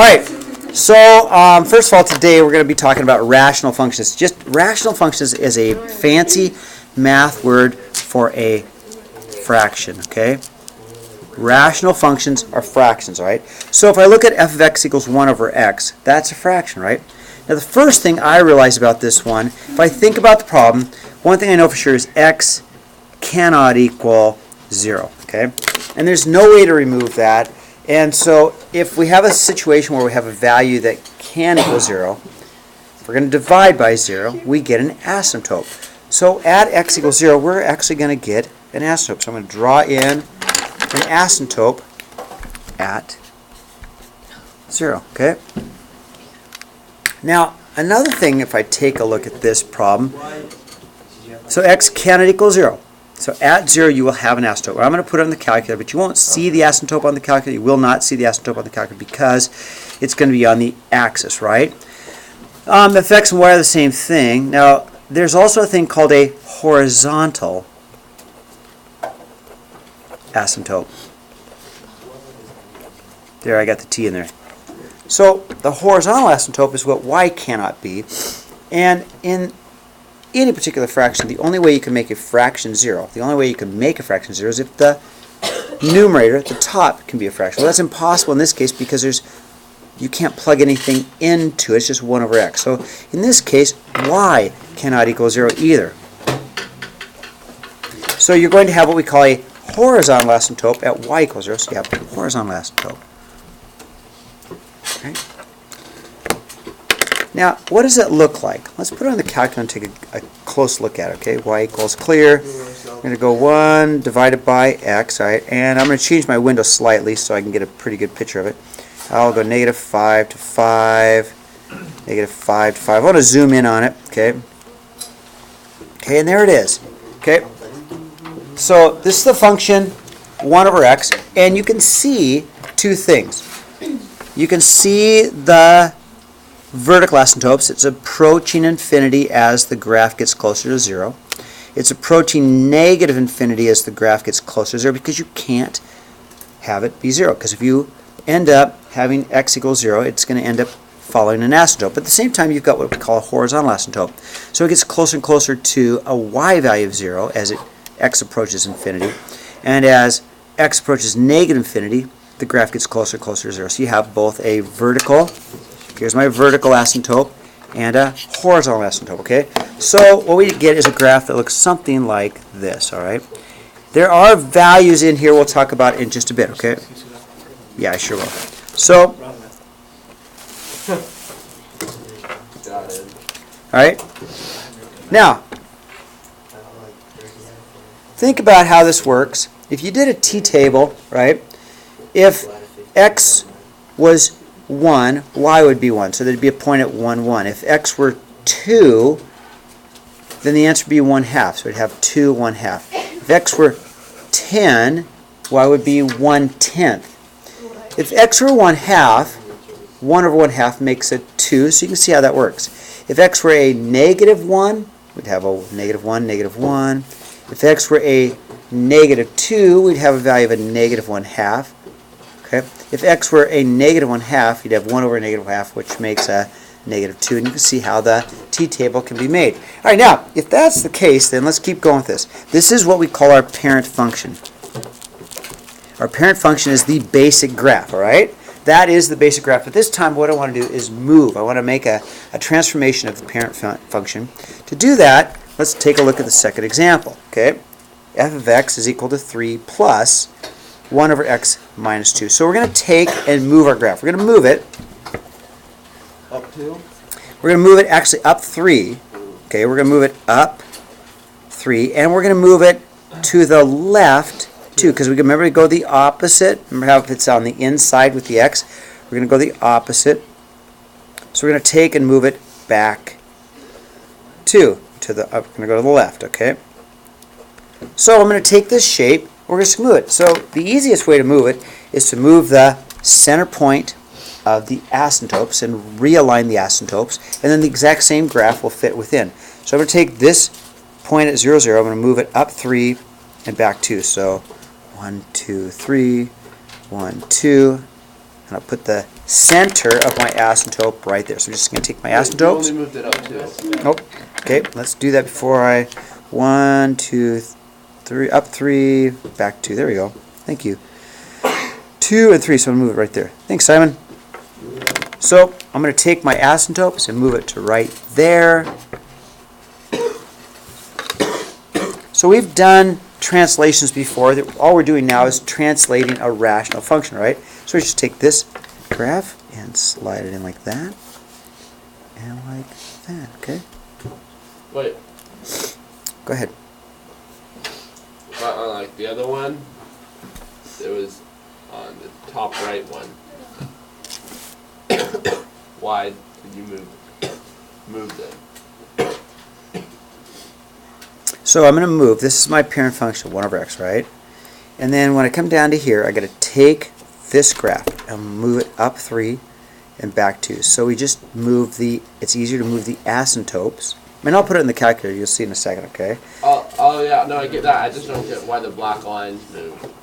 right, so first of all, today we're going to be talking about rational functions. Just rational functions is a fancy math word for a fraction, okay? Rational functions are fractions, all right? So if I look at f of x equals 1 over x, that's a fraction, right? Now the first thing I realize about this one, if I think about the problem, one thing I know for sure is x cannot equal 0, okay? And there's no way to remove that. And so if we have a situation where we have a value that can equal 0, if we're going to divide by 0, we get an asymptote. So at x equals 0, we're actually going to get an asymptote. So I'm going to draw in an asymptote at 0, okay? Now, another thing, if I take a look at this problem, so x cannot equal 0. So at 0, you will have an asymptote. Well, I'm going to put it on the calculator, but you won't see the asymptote on the calculator. You will not see the asymptote on the calculator because it's going to be on the axis, right? If x and y are the same thing. Now, there's also a thing called a horizontal asymptote. There, I got the T in there. So the horizontal asymptote is what y cannot be. And in any particular fraction, the only way you can make a fraction 0, the only way you can make a fraction 0 is if the numerator at the top can be a fraction. Well, that's impossible in this case because you can't plug anything into it. It's just 1 over x. So in this case, y cannot equal 0 either. So you're going to have what we call a horizontal asymptote at y equals 0. So you have a horizontal asymptote. Okay. Now, what does it look like? Let's put it on the calculator and take a close look at it. Okay, y equals clear. I'm going to go 1 divided by x, all right? And I'm going to change my window slightly so I can get a pretty good picture of it. I'll go negative 5 to 5, negative 5 to 5. I want to zoom in on it, okay? Okay, and there it is. Okay, so this is the function 1 over x, and you can see two things. You can see the vertical asymptotes. It's approaching infinity as the graph gets closer to 0. It's approaching negative infinity as the graph gets closer to 0 because you can't have it be 0. Because if you end up having x equals 0, it's going to end up following an asymptote. But at the same time, you've got what we call a horizontal asymptote. So it gets closer and closer to a y value of 0 as x approaches infinity. And as x approaches negative infinity, the graph gets closer and closer to 0. So you have both a vertical, here's my vertical asymptote, and a horizontal asymptote, okay? So what we get is a graph that looks something like this, all right? There are values in here we'll talk about in just a bit, okay? Yeah, I sure will. So, all right? Now, think about how this works. If you did a t-table, right, if x was 1, y would be 1. So there'd be a point at 1, 1. If x were 2, then the answer would be 1/2. So we'd have 2, 1/2. If x were 10, y would be 1/10. If x were 1/2, 1 over 1/2 makes a 2. So you can see how that works. If x were a negative 1, we'd have a negative 1, negative 1. If x were a negative 2, we'd have a value of a negative 1/2. Okay. If x were a negative 1/2, you'd have 1 over a negative 1/2, which makes a negative 2. And you can see how the t-table can be made. All right, now, if that's the case, then let's keep going with this. This is what we call our parent function. Our parent function is the basic graph, all right? That is the basic graph. But this time, what I want to do is move. I want to make a transformation of the parent function. To do that, let's take a look at the second example, okay? F of x is equal to 3 plus 1 over x minus 2. So we're going to take and move our graph. We're going to move it. Up 2? We're going to move it actually up 3. Okay, we're going to move it up 3. And we're going to move it to the left 2. Because we can remember to go the opposite. Remember how if it's on the inside with the x, we're going to go the opposite. So we're going to take and move it back 2. We're going to go to the left, okay? So I'm going to take this shape. We're just going to move it. So the easiest way to move it is to move the center point of the asymptotes and realign the asymptotes, and then the exact same graph will fit within. So I'm going to take this point at 0, 0. I'm going to move it up 3 and back 2. So 1, 2, 3, 1, 2, and I'll put the center of my asymptote right there. So I'm just going to take my You asymptotes. only moved it up 2. Nope. Okay, let's do that before I 1, 2, 3, up 3, back 2. There we go. Thank you. 2 and 3, so I'm going to move it right there. Thanks, Simon. So I'm going to take my asymptotes and move it to right there. So we've done translations before. All we're doing now is translating a rational function, right? So we just take this graph and slide it in like that and like that, okay? Wait, Go ahead. like the other one, it was on the top right one. Why did you move it? So I'm going to move. This is my parent function, 1 over x, right? And then when I come down to here, I got to take this graph and move it up 3 and back 2. So we just move it's easier to move the asymptotes. And I'll put it in the calculator. You'll see in a second, okay? Oh yeah, no, I get that. I just don't get why the black lines move.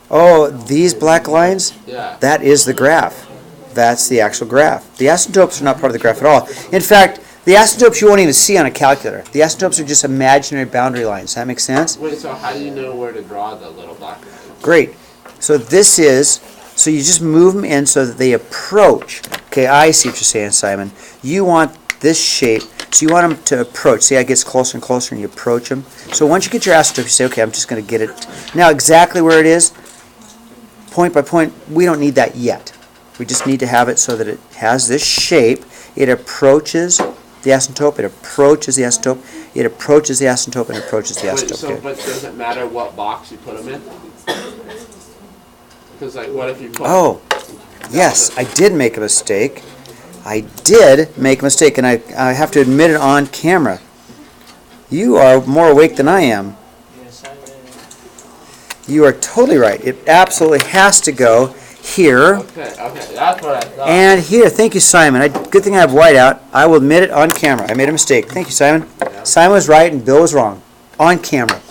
Oh, these black lines? Yeah. That is the graph. That's the actual graph. The asymptotes are not part of the graph at all. In fact, the asymptotes you won't even see on a calculator. The asymptotes are just imaginary boundary lines. Does that make sense? Wait, so how do you know where to draw the little black lines? Great. So so you just move them in so that they approach. Okay, I see what you're saying, Simon. You want this shape, so you want them to approach. See how it gets closer and closer and you approach them? So once you get your asymptote, you say, okay, I'm just going to get it. Now exactly where it is, point by point, we don't need that yet. We just need to have it so that it has this shape. It approaches the asymptote, it approaches the asymptote, it approaches the asymptote, and approaches the Wait, asymptote. so Okay. but does it matter what box you put them in? Because like, what if you put? Oh, yes, I did make a mistake. I did make a mistake, and I have to admit it on camera. You are more awake than I am. You are totally right. It absolutely has to go here Okay, that's what I thought. and here. Thank you, Simon. Good thing I have whiteout. I will admit it on camera. I made a mistake. Thank you, Simon. Simon was right and Bill was wrong. On camera.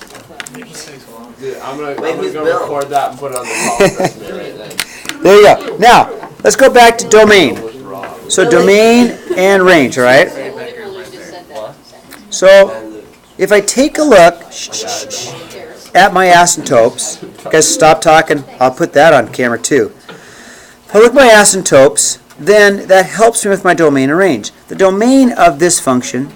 Dude, I'm gonna go record that and put it on the call resume right then. There you go. Now, let's go back to domain. It was wrong. So domain and range, all right? So if I take a look at my asymptotes, guys, stop talking. I'll put that on camera too. If I look at my asymptotes, then that helps me with my domain and range. The domain of this function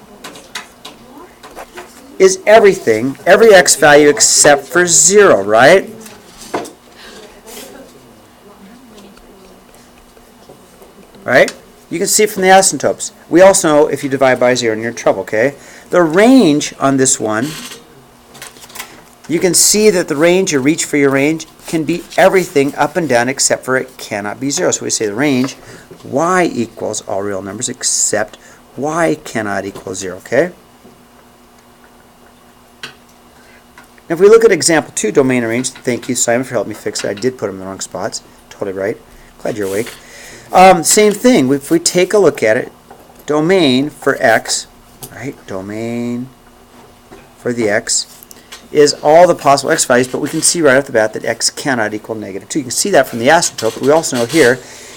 is everything, every x value except for 0, right? Right? You can see it from the asymptotes. We also know if you divide by 0, you're in trouble, okay? The range on this one, you can see that the range, your reach for your range, can be everything up and down except for it cannot be 0. So we say the range, y equals all real numbers except y cannot equal 0, okay? Now if we look at example 2, domain and range, thank you, Simon, for helping me fix it. I did put them in the wrong spots. Totally right. Glad you're awake. Same thing. If we take a look at it, domain for x, right? Domain for the x is all the possible x values, but we can see right off the bat that x cannot equal negative 2. You can see that from the asymptote, but we also know here,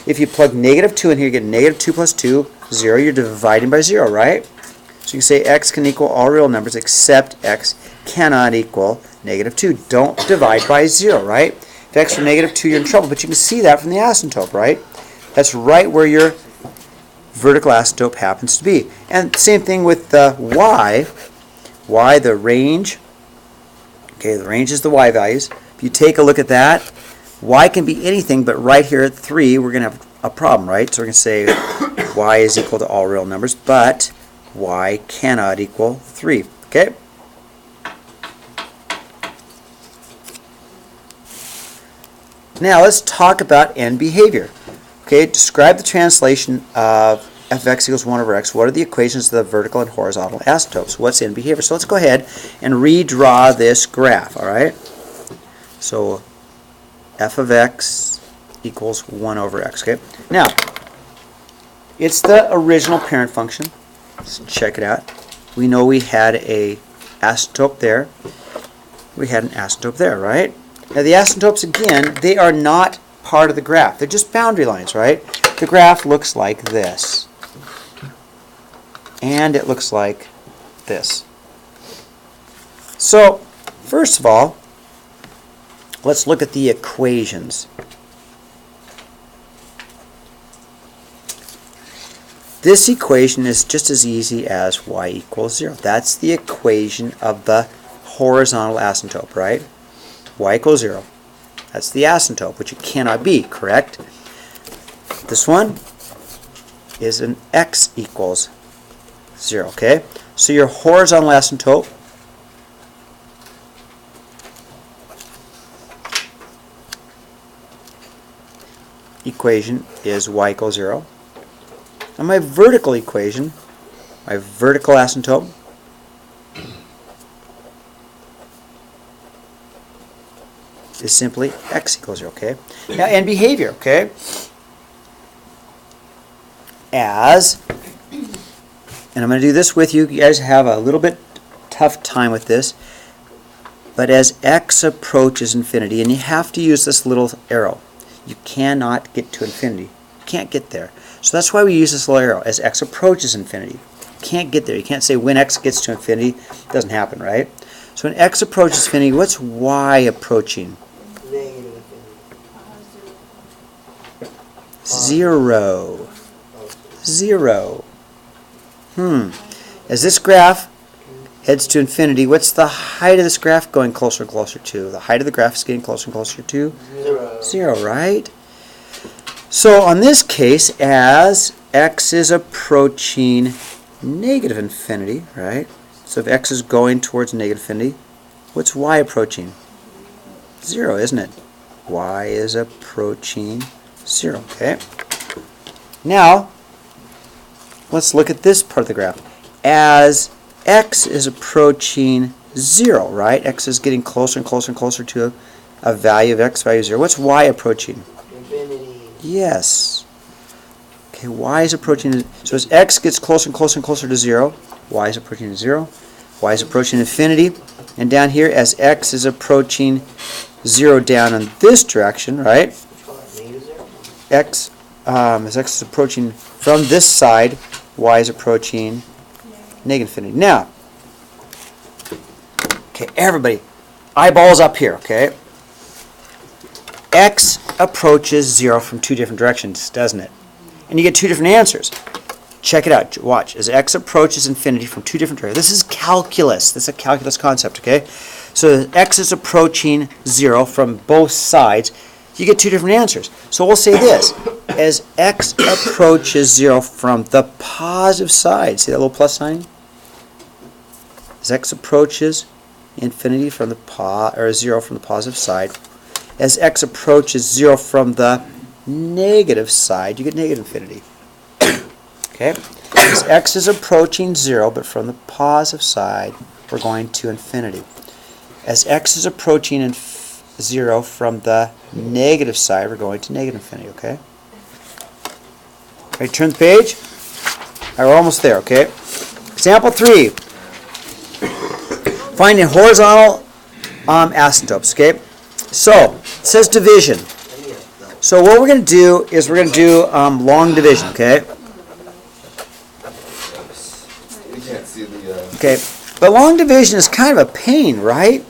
if you plug negative 2 in here, you get negative 2 plus 2, 0. You're dividing by 0, right? So you can say x can equal all real numbers except x cannot equal negative 2. Don't divide by 0, right? If x were negative 2, you're in trouble, but you can see that from the asymptote, right? That's right where your vertical asymptote happens to be. And same thing with the y. Y, the range. Okay, the range is the y values. If you take a look at that, y can be anything, but right here at 3, we're going to have a problem, right? So we're going to say y is equal to all real numbers, but y cannot equal 3. Okay? Now let's talk end end behavior. Okay, describe the translation of f of x equals 1 over x. What are the equations of the vertical and horizontal asymptotes? What's end behavior? So let's go ahead and redraw this graph, all right? So f of x equals 1 over x, okay? Now, it's the original parent function. Let's check it out. We know we had a asymptote there. We had an asymptote there, right? Now the asymptotes, again, they are not part of the graph. They're just boundary lines, right? The graph looks like this. And it looks like this. So, first of all, let's look at the equations. This equation is just as easy as y equals 0. That's the equation of the horizontal asymptote, right? Y equals 0. That's the asymptote, which it cannot be, correct? This one is an x equals 0, okay? So your horizontal asymptote equation is y equals 0. And my vertical equation, my vertical asymptote, is simply x equals 0, okay? Now, and behavior, okay? As, and I'm going to do this with you. You guys have a little bit tough time with this. But as x approaches infinity, and you have to use this little arrow. You cannot get to infinity. You can't get there. So that's why we use this little arrow. As x approaches infinity. You can't get there. You can't say when x gets to infinity. It doesn't happen, right? So when x approaches infinity, what's y approaching? Negative 0. 0. As this graph heads to infinity, what's the height of this graph going closer and closer to? The height of the graph is getting closer and closer to 0, right? So on this case, as x is approaching negative infinity, right? So if x is going towards negative infinity, what's y approaching? 0, isn't it? Y is approaching 0, okay? Now, let's look at this part of the graph. As x is approaching 0, right? X is getting closer and closer and closer to a value of x value 0. What's y approaching? Infinity. Yes. Okay, y is approaching, so as x gets closer and closer and closer to 0, y is approaching 0. Y is approaching infinity. And down here, as x is approaching 0 down in this direction, right? As x is approaching from this side, y is approaching negative infinity. Now, okay, everybody, eyeballs up here, okay? X approaches 0 from two different directions, doesn't it? And you get two different answers. Check it out. Watch. As x approaches infinity from two different directions. This is calculus. This is a calculus concept, okay? So as x is approaching 0 from both sides, you get two different answers. So we'll say this. As x approaches 0 from the positive side, see that little plus sign? As x approaches infinity from the 0 from the positive side, as x approaches 0 from the negative side, you get negative infinity. Okay? As x is approaching 0, but from the positive side, we're going to infinity. As x is approaching 0 from the negative side, we're going to negative infinity, okay? Ready, turn the page. All right, we're almost there, okay? Example 3. Finding horizontal asymptotes, okay? So, it says division. So what we're going to do is we're going to do long division, okay? Okay, but long division is kind of a pain, right?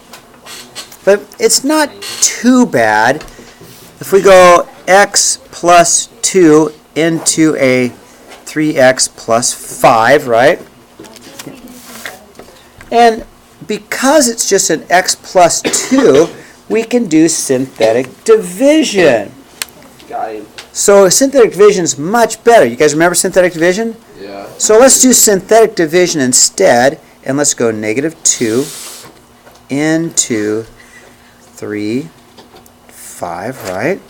But it's not too bad. If we go x plus 2 into a 3x plus 5, right? And because it's just an x plus 2, we can do synthetic division. Got him. So synthetic division is much better. You guys remember synthetic division? Yeah. So let's do synthetic division instead, and let's go negative 2 into 3, 5, right?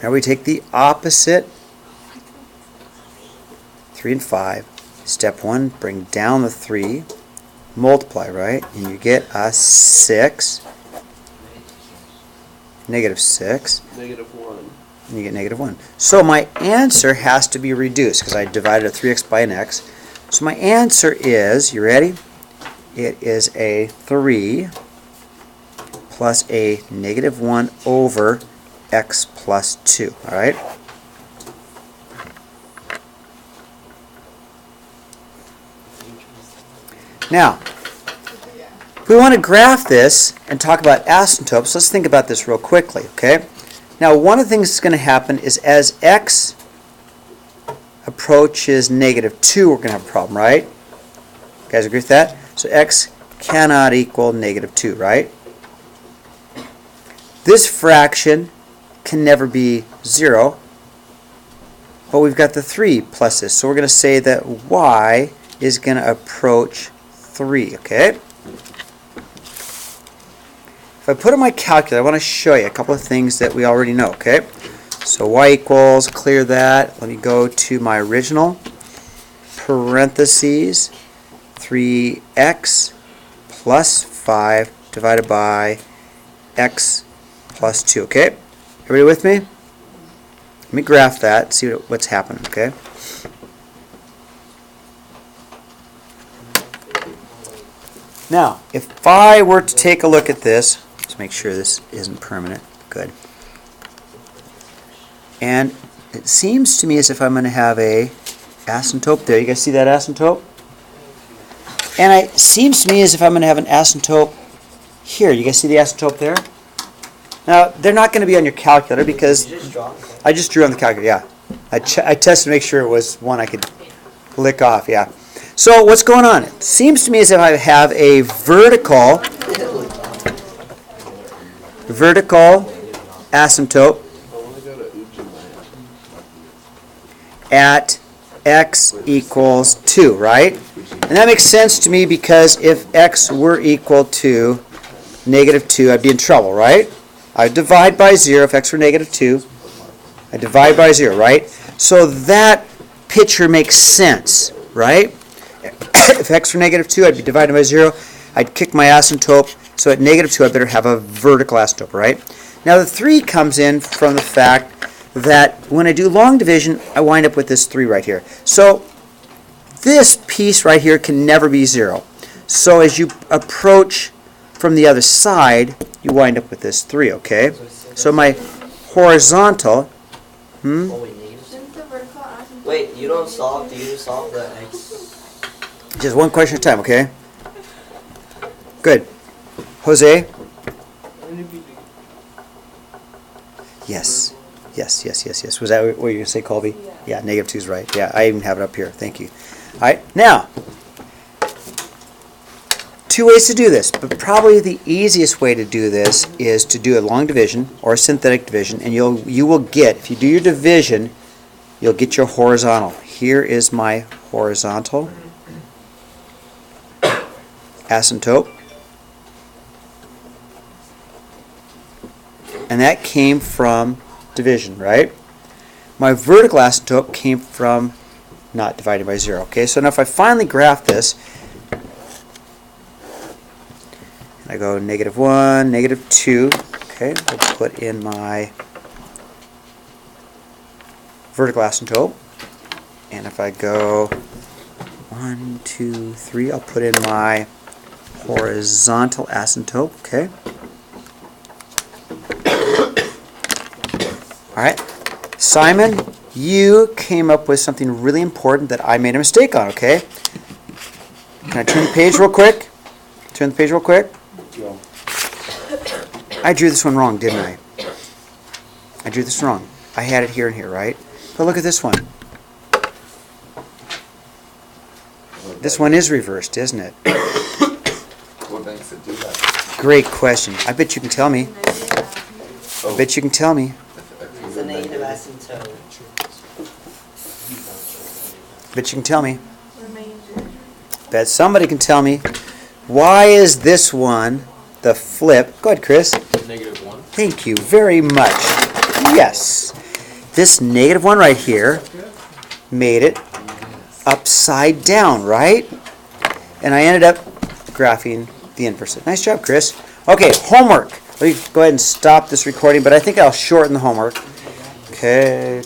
Now we take the opposite, 3 and 5. Step 1, bring down the 3, multiply, right? And you get a 6, negative 6. Negative 1. And you get negative 1. So my answer has to be reduced because I divided a 3x by an x. So my answer is, you ready? It is a 3 plus a negative 1 over x plus 2. All right? Now, we want to graph this and talk about asymptotes. Let's think about this real quickly, okay? Now, one of the things that's going to happen is as x approaches negative 2, we're going to have a problem, right? You guys agree with that? So x cannot equal negative 2, right? This fraction can never be 0, but we've got the 3 plus this. So we're going to say that y is going to approach 3, okay? If I put in my calculator, I want to show you a couple of things that we already know, okay? So y equals, clear that. Let me go to my original. Parentheses, 3x plus 5 divided by x plus 2, okay? Everybody with me? Let me graph that, see what's happening, okay? Now, if I were to take a look at this, let's make sure this isn't permanent. Good. And it seems to me as if I'm going to have a asymptote there. You guys see that asymptote? And it seems to me as if I'm going to have an asymptote here. You guys see the asymptote there? Now, they're not going to be on your calculator because I just drew on the calculator, yeah. I tested to make sure it was one I could lick off, yeah. So what's going on? It seems to me as if I have a vertical asymptote at x equals 2, right? And that makes sense to me because if x were equal to negative 2, I'd be in trouble, right? I divide by 0. If x were negative 2, I divide by 0, right? So that picture makes sense, right? If x were negative 2, I'd be divided by 0. I'd kick my asymptote. So at negative 2, I better have a vertical asymptote, right? Now the 3 comes in from the fact that when I do long division, I wind up with this 3 right here. So this piece right here can never be 0. So as you approach from the other side, you wind up with this 3, okay? So my horizontal, Wait, you don't solve, do you solve the x? just one question at a time, okay? Good. Jose? Yes. Yes. Was that what you were going to say, Colby? Yeah, negative 2 is right. Yeah, I even have it up here. Thank you. All right, now, 2 ways to do this, but probably the easiest way to do this is to do a long division or a synthetic division, and you will get, if you do your division, you'll get your horizontal. Here is my horizontal asymptote. And that came from division, right? My vertical asymptote came from not divided by 0. Okay, so now if I finally graph this, and I go negative 1, negative 2, okay, I'll put in my vertical asymptote. And if I go 1, 2, 3, I'll put in my horizontal asymptote, okay? All right, Simon, you came up with something really important that I made a mistake on, okay? Can I turn the page real quick? Turn the page real quick. I drew this one wrong, didn't I? I drew this wrong. I had it here and here, right? But look at this one. This one is reversed, isn't it? What makes it do that? Great question. I bet you can tell me. I bet you can tell me. It's a negative asymptote. Bet you can tell me. Bet somebody can tell me. Why is this one the flip? Go ahead, Chris. Negative 1. Thank you very much. Yes. This negative one right here made it upside down, right? And I ended up graphing the inverse. Nice job, Chris. Okay, homework. Let me go ahead and stop this recording, but I think I'll shorten the homework. Okay.